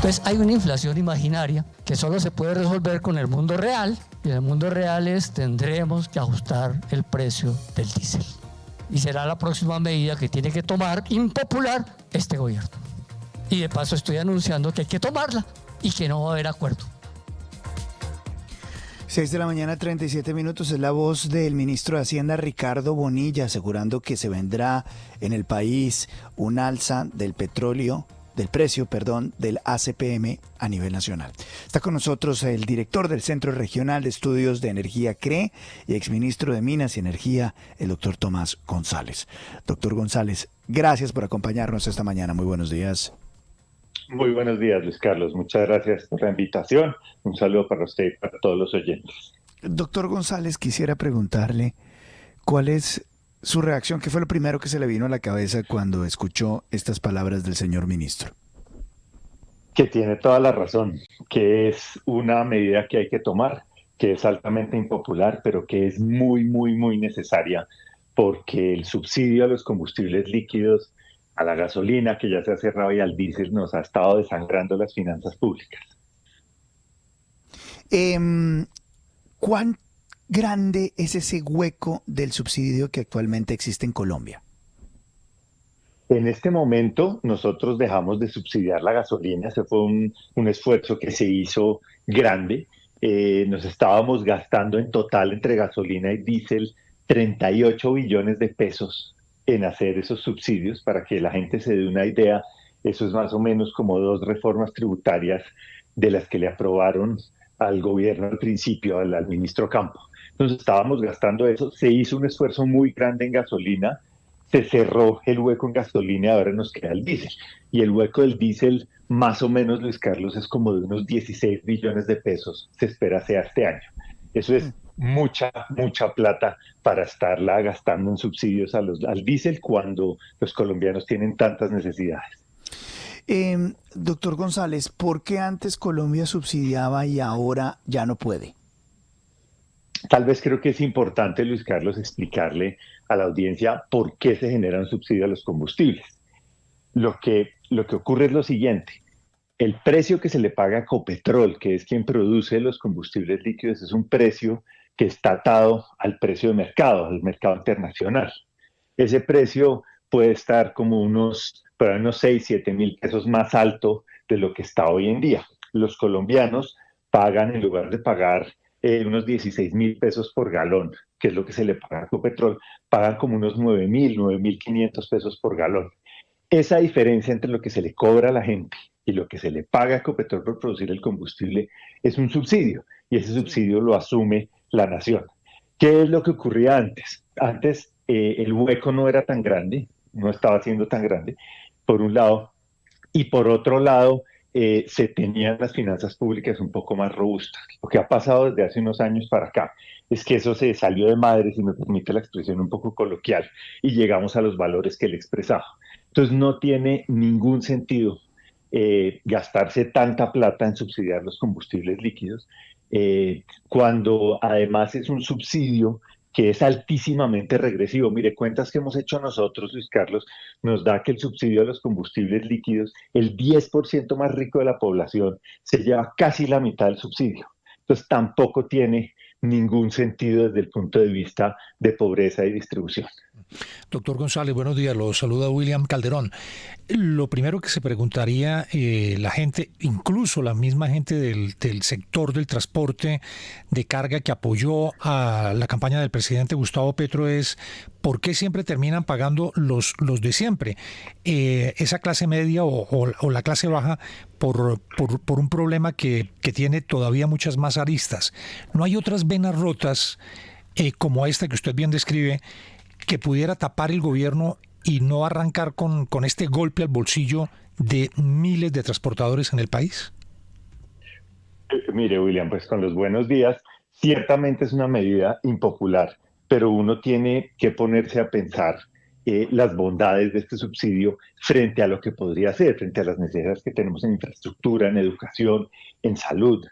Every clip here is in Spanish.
Entonces hay una inflación imaginaria que solo se puede resolver con el mundo real, y en el mundo real tendremos que ajustar el precio del diésel. Y será la próxima medida que tiene que tomar, impopular, este gobierno. Y de paso estoy anunciando que hay que tomarla y que no va a haber acuerdo. 6:37 a.m. es la voz del ministro de Hacienda, Ricardo Bonilla, asegurando que se vendrá en el país un alza del petróleo, del precio, del ACPM a nivel nacional. Está con nosotros el director del Centro Regional de Estudios de Energía, CRE, y exministro de Minas y Energía, el doctor Tomás González. Doctor González, gracias por acompañarnos esta mañana. Muy buenos días. Muy buenos días, Luis Carlos. Muchas gracias por la invitación. Un saludo para usted y para todos los oyentes. Doctor González, quisiera preguntarle cuál es su reacción. ¿Qué fue lo primero que se le vino a la cabeza cuando escuchó estas palabras del señor ministro? Que tiene toda la razón, que es una medida que hay que tomar, que es altamente impopular, pero que es muy, muy, muy necesaria, porque el subsidio a los combustibles líquidos, a la gasolina que ya se ha cerrado y al diésel nos ha estado desangrando las finanzas públicas. ¿Cuán grande es ese hueco del subsidio que actualmente existe en Colombia? En este momento nosotros dejamos de subsidiar la gasolina. Ese fue un esfuerzo que se hizo grande. Nos estábamos gastando en total entre gasolina y diésel 38 billones de pesos en hacer esos subsidios. Para que la gente se dé una idea, eso es más o menos como 2 reformas tributarias de las que le aprobaron al gobierno al principio, al ministro Campo. Entonces estábamos gastando eso, se hizo un esfuerzo muy grande en gasolina, se cerró el hueco en gasolina y ahora nos queda el diésel. Y el hueco del diésel, más o menos, Luis Carlos, es como de unos 16 billones de pesos, se espera sea este año. Eso es mucha, mucha plata para estarla gastando en subsidios al diésel cuando los colombianos tienen tantas necesidades. Doctor González, ¿por qué antes Colombia subsidiaba y ahora ya no puede? Tal vez creo que es importante, Luis Carlos, explicarle a la audiencia por qué se genera un subsidio a los combustibles. Lo que ocurre es lo siguiente. El precio que se le paga a Ecopetrol, que es quien produce los combustibles líquidos, es un precio que está atado al precio de mercado, al mercado internacional. Ese precio puede estar como unos 6, 7 mil pesos más alto de lo que está hoy en día. Los colombianos pagan, en lugar de pagar unos 16 mil pesos por galón, que es lo que se le paga a Ecopetrol, pagan como unos 9.500 pesos por galón. Esa diferencia entre lo que se le cobra a la gente y lo que se le paga a Ecopetrol por producir el combustible es un subsidio, y ese subsidio lo asume la nación. ¿Qué es lo que ocurría antes? Antes el hueco no era tan grande, no estaba siendo tan grande, por un lado, y por otro lado, se tenían las finanzas públicas un poco más robustas. Lo que ha pasado desde hace unos años para acá es que eso se salió de madre, si me permite la expresión un poco coloquial, y llegamos a los valores que le expresaba. Entonces no tiene ningún sentido gastarse tanta plata en subsidiar los combustibles líquidos, cuando además es un subsidio que es altísimamente regresivo. Mire, cuentas que hemos hecho nosotros, Luis Carlos, nos da que el subsidio a los combustibles líquidos, el 10% más rico de la población, se lleva casi la mitad del subsidio. Entonces tampoco tiene ningún sentido desde el punto de vista de pobreza y distribución. Doctor González, buenos días. Lo saluda William Calderón. Lo primero que se preguntaría la gente, incluso la misma gente del sector del transporte de carga que apoyó a la campaña del presidente Gustavo Petro, es ¿por qué siempre terminan pagando los de siempre? Esa clase media o la clase baja por un problema que tiene todavía muchas más aristas. ¿No hay otras venas rotas como esta que usted bien describe, que pudiera tapar el gobierno y no arrancar con este golpe al bolsillo de miles de transportadores en el país? Mire, William, pues con los buenos días, ciertamente es una medida impopular, pero uno tiene que ponerse a pensar las bondades de este subsidio frente a lo que podría ser, frente a las necesidades que tenemos en infraestructura, en educación, en salud.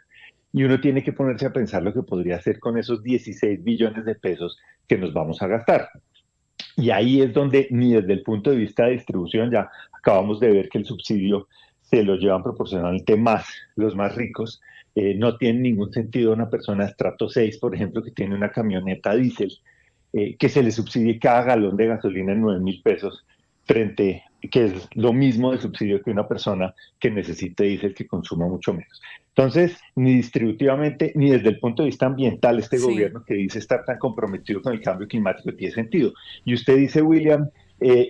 Y uno tiene que ponerse a pensar lo que podría hacer con esos 16 billones de pesos que nos vamos a gastar. Y ahí es donde, ni desde el punto de vista de distribución, ya acabamos de ver que el subsidio se los llevan proporcionalmente más los más ricos. No tiene ningún sentido una persona de estrato 6, por ejemplo, que tiene una camioneta diésel, que se le subsidie cada galón de gasolina en 9.000 pesos, frente que es lo mismo de subsidio que una persona que necesite diésel que consuma mucho menos. Entonces, ni distributivamente, ni desde el punto de vista ambiental, este Sí. gobierno que dice estar tan comprometido con el cambio climático tiene sentido. Y usted dice, William,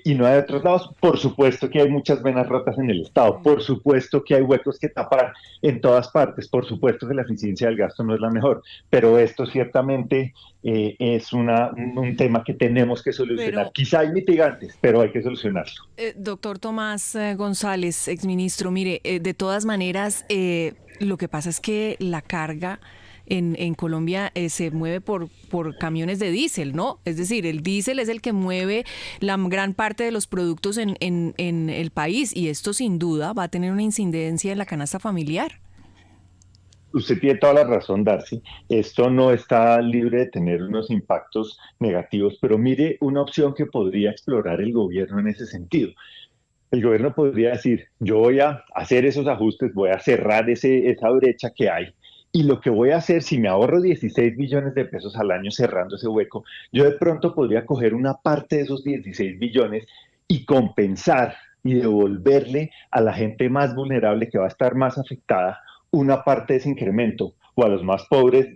y no hay otros lados, por supuesto que hay muchas venas rotas en el Estado, por supuesto que hay huecos que tapar en todas partes, por supuesto que la eficiencia del gasto no es la mejor, pero esto ciertamente es un tema que tenemos que solucionar. Pero, Quizá hay mitigantes, pero hay que solucionarlo. doctor Tomás González, exministro, mire, de todas maneras, lo que pasa es que la carga en Colombia se mueve por camiones de diésel, ¿no? Es decir, el diésel es el que mueve la gran parte de los productos en el país y esto sin duda va a tener una incidencia en la canasta familiar. Usted tiene toda la razón, Darcy. Esto no está libre de tener unos impactos negativos, pero mire una opción que podría explorar el gobierno en ese sentido. El gobierno podría decir, yo voy a hacer esos ajustes, voy a cerrar esa brecha que hay. Y lo que voy a hacer, si me ahorro 16 billones de pesos al año cerrando ese hueco, yo de pronto podría coger una parte de esos 16 billones y compensar y devolverle a la gente más vulnerable que va a estar más afectada una parte de ese incremento, o a los más pobres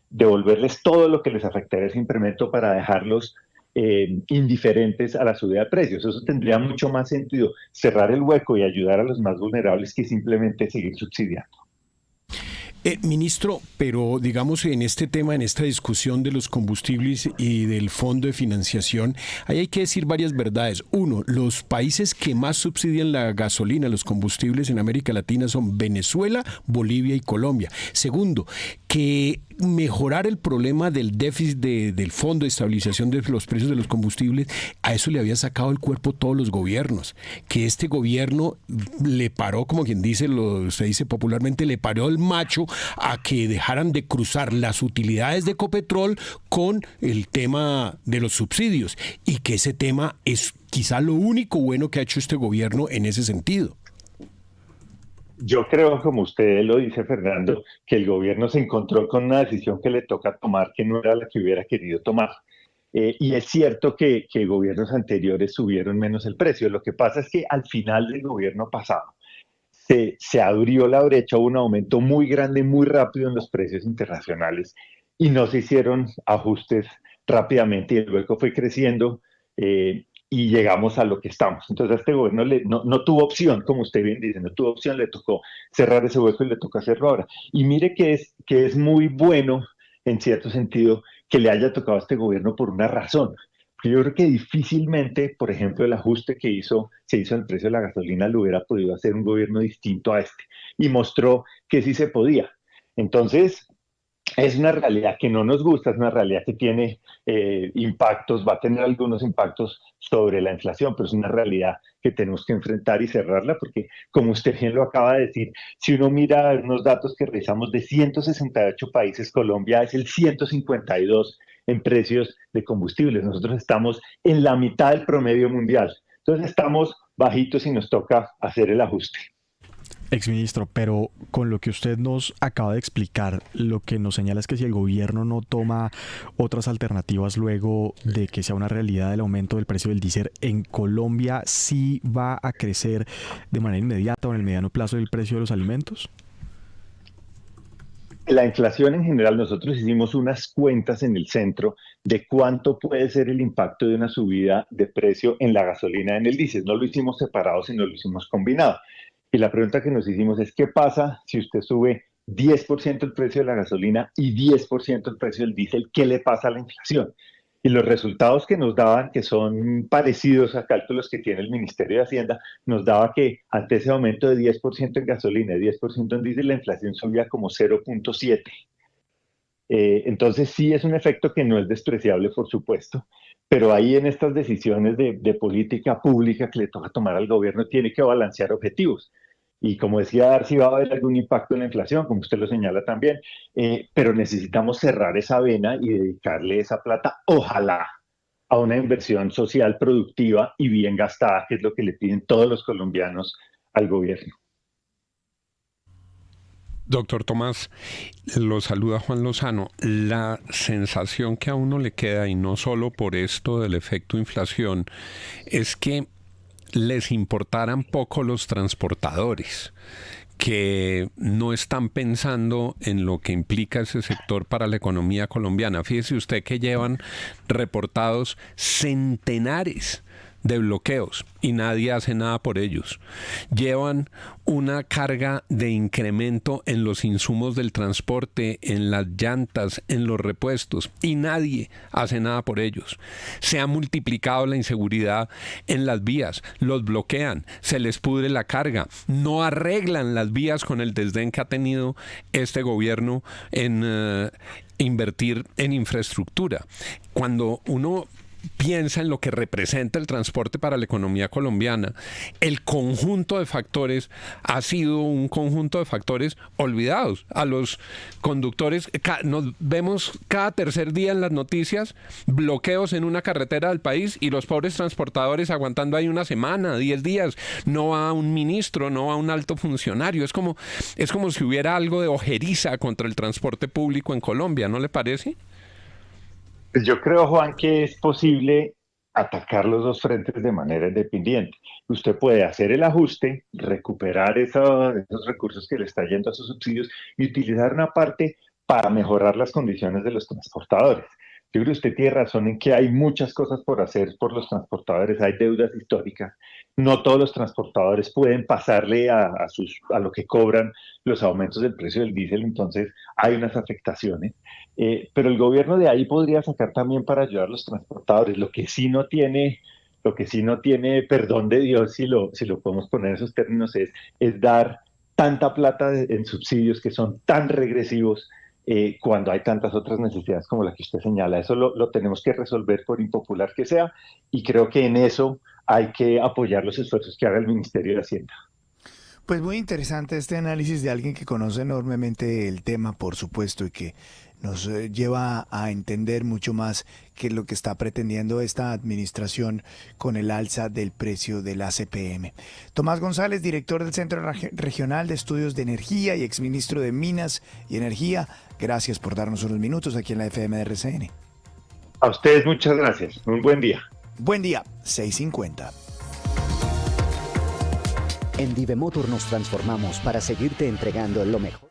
devolverles todo lo que les afectaría ese incremento para dejarlos indiferentes a la subida de precios. Eso tendría mucho más sentido, cerrar el hueco y ayudar a los más vulnerables, que simplemente seguir subsidiando. Ministro, pero digamos en este tema, en esta discusión de los combustibles y del fondo de financiación, ahí hay que decir varias verdades. Uno, los países que más subsidian la gasolina, los combustibles en América Latina son Venezuela, Bolivia y Colombia. Segundo, que mejorar el problema del déficit del Fondo de Estabilización de los Precios de los Combustibles, a eso le había sacado el cuerpo todos los gobiernos. Que este gobierno le paró, como quien dice, se dice popularmente, le paró el macho a que dejaran de cruzar las utilidades de Ecopetrol con el tema de los subsidios. Y que ese tema es quizá lo único bueno que ha hecho este gobierno en ese sentido. Yo creo, como usted lo dice, Fernando, que el gobierno se encontró con una decisión que le toca tomar que no era la que hubiera querido tomar. Y es cierto que gobiernos anteriores subieron menos el precio. Lo que pasa es que al final del gobierno pasado se abrió la brecha, hubo un aumento muy grande, muy rápido en los precios internacionales y no se hicieron ajustes rápidamente y el hueco fue creciendo. Y llegamos a lo que estamos. Entonces a este gobierno no tuvo opción, como usted bien dice, no tuvo opción, le tocó cerrar ese hueco y le toca hacerlo ahora. Y mire que es muy bueno, en cierto sentido, que le haya tocado a este gobierno por una razón. Porque yo creo que difícilmente, por ejemplo, el ajuste que se hizo en el precio de la gasolina lo hubiera podido hacer un gobierno distinto a este. Y mostró que sí se podía. Entonces, es una realidad que no nos gusta, es una realidad que tiene impactos, va a tener algunos impactos sobre la inflación, pero es una realidad que tenemos que enfrentar y cerrarla, porque como usted bien lo acaba de decir, si uno mira unos datos que revisamos de 168 países, Colombia es el 152 en precios de combustibles. Nosotros estamos en la mitad del promedio mundial. Entonces estamos bajitos y nos toca hacer el ajuste. Exministro, pero con lo que usted nos acaba de explicar, lo que nos señala es que si el gobierno no toma otras alternativas luego de que sea una realidad el aumento del precio del diésel, ¿en Colombia sí va a crecer de manera inmediata o en el mediano plazo el precio de los alimentos? La inflación en general, nosotros hicimos unas cuentas en el centro de cuánto puede ser el impacto de una subida de precio en la gasolina y en el diésel. No lo hicimos separado, sino lo hicimos combinado. Y la pregunta que nos hicimos es, ¿qué pasa si usted sube 10% el precio de la gasolina y 10% el precio del diésel? ¿Qué le pasa a la inflación? Y los resultados que nos daban, que son parecidos a cálculos que tiene el Ministerio de Hacienda, nos daba que ante ese aumento de 10% en gasolina y 10% en diésel, la inflación subía como 0.7. Entonces sí es un efecto que no es despreciable, por supuesto, pero ahí en estas decisiones de política pública que le toca tomar al gobierno tiene que balancear objetivos. Y como decía Darcy, va a haber algún impacto en la inflación, como usted lo señala también, pero necesitamos cerrar esa vena y dedicarle esa plata, ojalá, a una inversión social productiva y bien gastada, que es lo que le piden todos los colombianos al gobierno. Doctor Tomás, lo saluda Juan Lozano. La sensación que a uno le queda, y no solo por esto del efecto inflación, es que les importaran poco los transportadores, que no están pensando en lo que implica ese sector para la economía colombiana. Fíjese usted que llevan reportados centenares de bloqueos y nadie hace nada por ellos. Llevan una carga de incremento en los insumos del transporte, en las llantas, en los repuestos, y nadie hace nada por ellos. Se ha multiplicado la inseguridad en las vías, los bloquean, se les pudre la carga, no arreglan las vías con el desdén que ha tenido este gobierno en invertir en infraestructura. Cuando uno piensa en lo que representa el transporte para la economía colombiana, el conjunto de factores ha sido un conjunto de factores olvidados. A los conductores, nos vemos cada tercer día en las noticias bloqueos en una carretera del país y los pobres transportadores aguantando ahí una semana, 10 días. No va un ministro, no va un alto funcionario. Es como si hubiera algo de ojeriza contra el transporte público en Colombia, ¿no le parece? Pues yo creo, Juan, que es posible atacar los dos frentes de manera independiente. Usted puede hacer el ajuste, recuperar esos recursos que le está yendo a sus subsidios y utilizar una parte para mejorar las condiciones de los transportadores. Yo creo que usted tiene razón en que hay muchas cosas por hacer por los transportadores, hay deudas históricas. No todos los transportadores pueden pasarle a lo que cobran los aumentos del precio del diésel, entonces hay unas afectaciones. Pero el gobierno de ahí podría sacar también para ayudar a los transportadores. Lo que sí no tiene perdón de Dios, si lo podemos poner en esos términos, es dar tanta plata en subsidios que son tan regresivos cuando hay tantas otras necesidades como la que usted señala. Eso lo tenemos que resolver, por impopular que sea, y creo que en eso hay que apoyar los esfuerzos que haga el Ministerio de Hacienda. Pues muy interesante este análisis de alguien que conoce enormemente el tema, por supuesto, y que nos lleva a entender mucho más qué es lo que está pretendiendo esta administración con el alza del precio del ACPM. Tomás González, director del Centro Regional de Estudios de Energía y exministro de Minas y Energía, gracias por darnos unos minutos aquí en la FM de RCN. A ustedes muchas gracias. Un buen día. Buen día, 6:50. En Divemotor nos transformamos para seguirte entregando lo mejor.